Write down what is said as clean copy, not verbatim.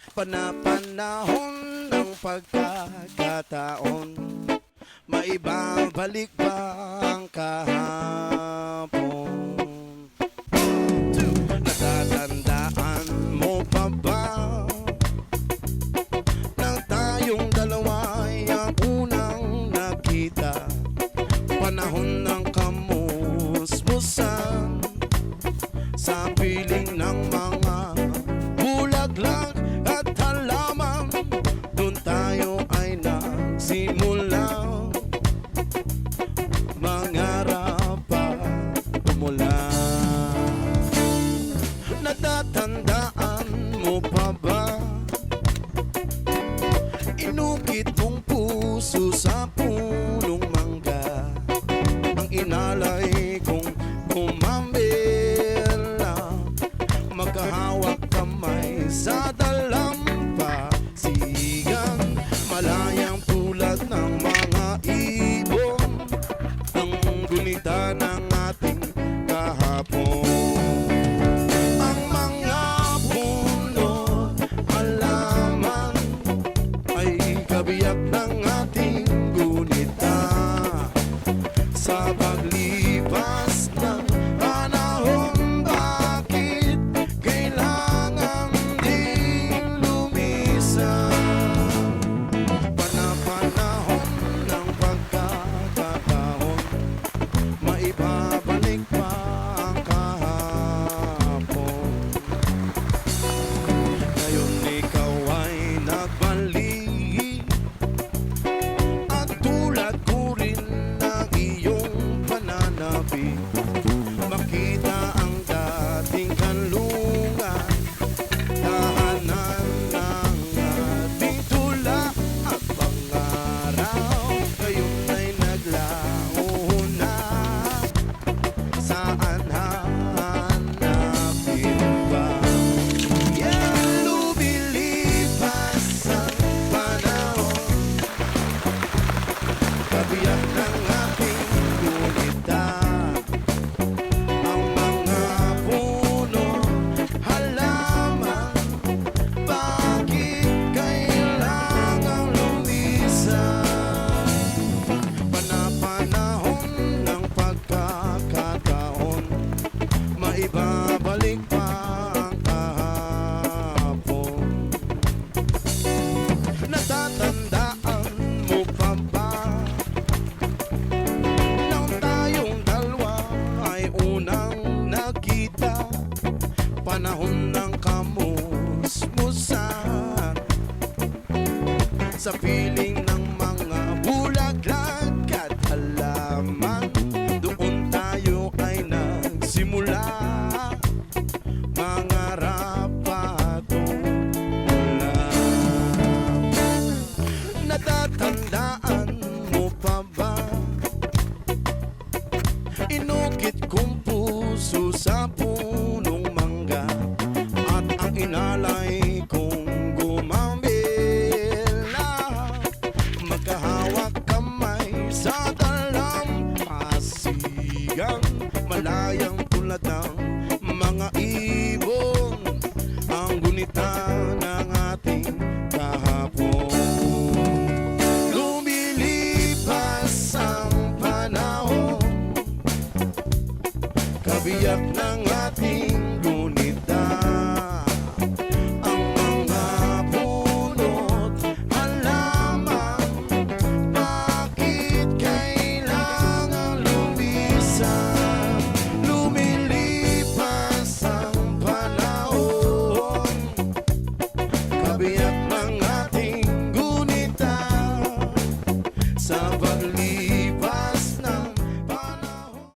Panapanahon ng pagkakataon, maibabalik ba ang kahapon? Natatandaan mo pa ba nang tayong dalawa ay ang unang nakita? Panahon ng kamusmusan sa piling ng mga bulaklak at halaman. Doon tayo ay nagsimula mangarap pa umula. Natatandaan mo pa ba inukit mong puso sa punong mangga? Ang inalay kong umambela, magkahawak kamay sa dalampasigan, malayang tulad ng mga ibon, ang gunita ng ating kahapon. Ang mga puno, halaman ay kabiyak ng ating gunita. Sa paglipas ng panahon, bakit kailangan ding lumisan? Panapanahon ng pagkakataon, maibabalik pa ang kahapon. Ngayon ikaw ay nagbalik, at tulad ko rin ng iyong pananabik. Makita ang dating kanlungan, tahanan ng ating tula at pangaraw. Ngayon ay naglaho na, saan hanapin ba? Yeah, lumilipas ang panahon, kabiyak ng ating gunita. Ang mga puno, halaman, bakit kailangang lumisan? Panapanahon ng pagkakataon, maibabalik pa ang kahapon. Natatandaan mo pa ba nang tayong dalawa ay unang nakita? Panahon ng kamusmusan sa piling ng mga bulaklak at halaman. Doon tayo ay nagsimula mangarap pa tumula. Natatandaan mo pa ba inukit kong puso sa punong mangga, at ang inalay kong gumambela, magkahawak kamay sa dalampasigan, malayang tulad ng mga ibon, ang gunita ng ating kahapon. Lumilipas ang panahon, kabiyak ng